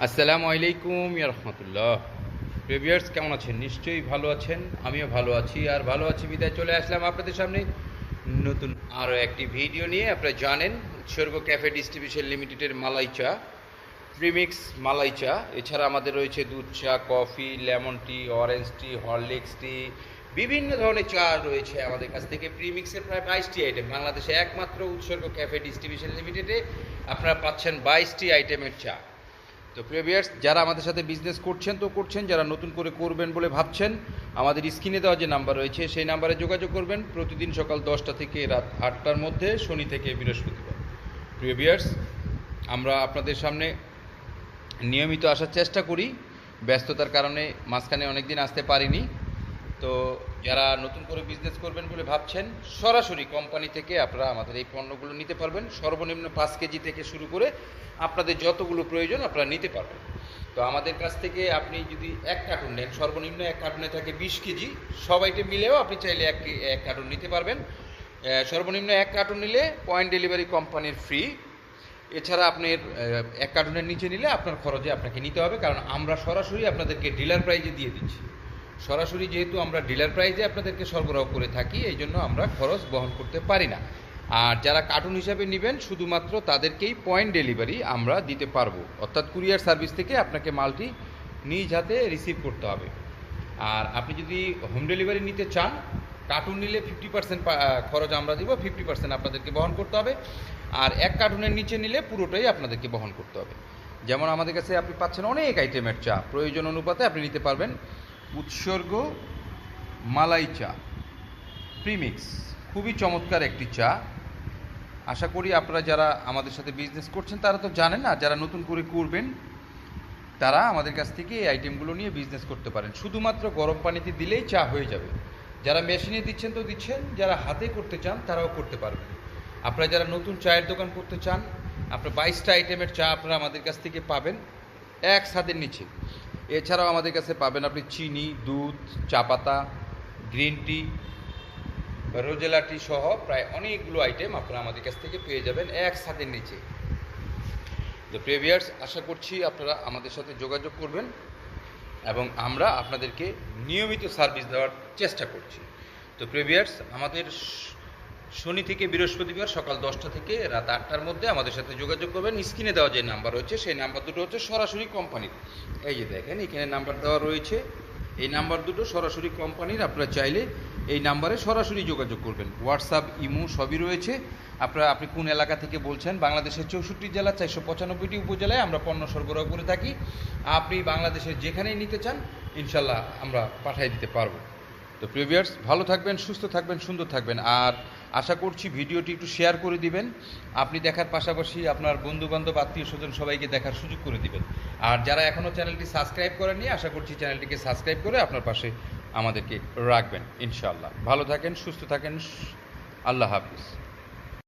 আসসালামু আলাইকুম ইয়া রাহমাতুল্লাহ। ভিউয়ার্স কেমন আছেন? নিশ্চয়ই ভালো আছেন, আমিও ভালো আছি। আর ভালো আছি বিদায় চলে আসলাম আপনাদের সামনে নতুন আরও একটি ভিডিও নিয়ে। আপনারা জানেন উৎসর্গ ক্যাফে ডিস্ট্রিবিউশন লিমিটেডের মালাই চা, প্রিমিক্স মালাই চা, এছাড়া আমাদের রয়েছে দুধ চা, কফি, লেমন টি, অরেঞ্জ টি, হরলিক্স টি, বিভিন্ন ধরনের চা রয়েছে আমাদের কাছ থেকে। প্রিমিক্সের প্রায় 22টি আইটেম, বাংলাদেশে একমাত্র উৎসর্গ ক্যাফে ডিস্ট্রিবিউশন লিমিটেডে আপনারা পাচ্ছেন 22টি আইটেমের চা। তো প্রিয় ভিউয়ার্স, যারা আমাদের সাথে বিজনেস করছেন তো করছেন, যারা নতুন করে করবেন বলে ভাবছেন, আমাদের স্ক্রিনে দেওয়া যে নাম্বার রয়েছে সেই নাম্বারে যোগাযোগ করবেন প্রতিদিন সকাল 10টা থেকে রাত 8টার মধ্যে, শনি থেকে বৃহস্পতিবার। প্রিয় ভিউয়ার্স, আমরা আপনাদের সামনে নিয়মিত আসার চেষ্টা করি, ব্যস্ততার কারণে মাঝখানে অনেক দিন আসতে পারিনি। তো যারা নতুন করে বিজনেস করবেন বলে ভাবছেন, সরাসরি কোম্পানি থেকে আপনারা আমাদের এই পণ্যগুলো নিতে পারবেন। সর্বনিম্ন 5 কেজি থেকে শুরু করে আপনাদের যতগুলো প্রয়োজন আপনারা নিতে পারবেন। তো আমাদের কাছ থেকে আপনি যদি 1 কার্টুন নেন, সর্বনিম্ন 1 কার্টুনে থাকে 20 কেজি, সব আইটেম মিলেও আপনি চাইলে এক কার্টুন নিতে পারবেন। সর্বনিম্ন 1 কার্টুন নিলে পয়েন্ট ডেলিভারি কোম্পানির ফ্রি। এছাড়া আপনার 1 কার্টুনের নিচে নিলে আপনার খরচে আপনাকে নিতে হবে, কারণ আমরা সরাসরি আপনাদেরকে ডিলার প্রাইজে দিয়ে দিচ্ছি। সরাসরি যেহেতু আমরা ডিলার প্রাইজে আপনাদেরকে সরবরাহ করে থাকি, এই জন্য আমরা খরচ বহন করতে পারি না। আর যারা কার্টুন হিসাবে নেবেন শুধুমাত্র তাদেরকেই পয়েন্ট ডেলিভারি আমরা দিতে পারবো, অর্থাৎ কুরিয়ার সার্ভিস থেকে আপনাকে মালটি নিজ হাতে রিসিভ করতে হবে। আর আপনি যদি হোম ডেলিভারি নিতে চান, কার্টুন নিলে 50% খরচ আমরা দিব, 50% আপনাদেরকে বহন করতে হবে। আর 1 কার্টুনের নিচে নিলে পুরোটাই আপনাদেরকে বহন করতে হবে। যেমন আমাদের কাছে আপনি পাচ্ছেন অনেক আইটেমের চা, প্রয়োজন অনুপাতে আপনি নিতে পারবেন। উৎসর্গ মালাই চা প্রিমিক্স খুবই চমৎকার একটি চা। আশা করি আপনারা যারা আমাদের সাথে বিজনেস করছেন তারা তো জানেন, না যারা নতুন করে করবেন তারা আমাদের কাছ থেকে এই আইটেমগুলো নিয়ে বিজনেস করতে পারেন। শুধুমাত্র গরম পানিতে দিলেই চা হয়ে যাবে। যারা মেশিনে দিচ্ছেন তো দিচ্ছেন, যারা হাতে করতে চান তারাও করতে পারবেন। আপনারা যারা নতুন চায়ের দোকান করতে চান, আপনার 22টা আইটেমের চা আপনারা আমাদের কাছ থেকে পাবেন এক ছাদের নিচে। এছাড়াও আমাদের কাছে পাবেন আপনি চিনি, দুধ, চা পাতা, গ্রিন টি, রোজেলা টি সহ প্রায় অনেকগুলো আইটেম আপনারা আমাদের কাছ থেকে পেয়ে যাবেন এক ছাদের নিচে। তো প্রিয় ভিউয়ার্স, আশা করছি আপনারা আমাদের সাথে যোগাযোগ করবেন এবং আমরা আপনাদেরকে নিয়মিত সার্ভিস দেওয়ার চেষ্টা করছি। তো প্রিয় ভিউয়ার্স, আমাদের শনি থেকে বৃহস্পতিবার সকাল 10টা থেকে রাত 8টার মধ্যে আমাদের সাথে যোগাযোগ করবেন। স্ক্রিনে দেওয়া যে নাম্বার রয়েছে সেই নাম্বার দুটো হচ্ছে সরাসরি কোম্পানির। এই যে দেখেন এখানে নাম্বার দেওয়া রয়েছে, এই নাম্বার দুটো সরাসরি কোম্পানির। আপনারা চাইলে এই নাম্বারে সরাসরি যোগাযোগ করবেন। হোয়াটসঅ্যাপ, ইমো সবই রয়েছে। আপনি কোন এলাকা থেকে বলছেন? বাংলাদেশের 64 জেলা, 495টি উপজেলায় আমরা পণ্য সরবরাহ করে থাকি। আপনি বাংলাদেশের যেখানেই নিতে চান ইনশাল্লাহ আমরা পাঠিয়ে দিতে পারবো। তো প্রিয় ভিউয়ার্স, ভালো থাকবেন, সুস্থ থাকবেন, সুন্দর থাকবেন। আর আশা করছি ভিডিওটি একটু শেয়ার করে দিবেন। আপনি দেখার পাশাপাশি আপনার বন্ধুবান্ধব, আত্মীয় স্বজন সবাইকে দেখার সুযোগ করে দিবেন। আর যারা এখনও চ্যানেলটি সাবস্ক্রাইব করেননি, আশা করছি চ্যানেলটিকে সাবস্ক্রাইব করে আপনার পাশে আমাদেরকে রাখবেন ইনশাআল্লাহ। ভালো থাকেন, সুস্থ থাকেন, আল্লাহ হাফিজ।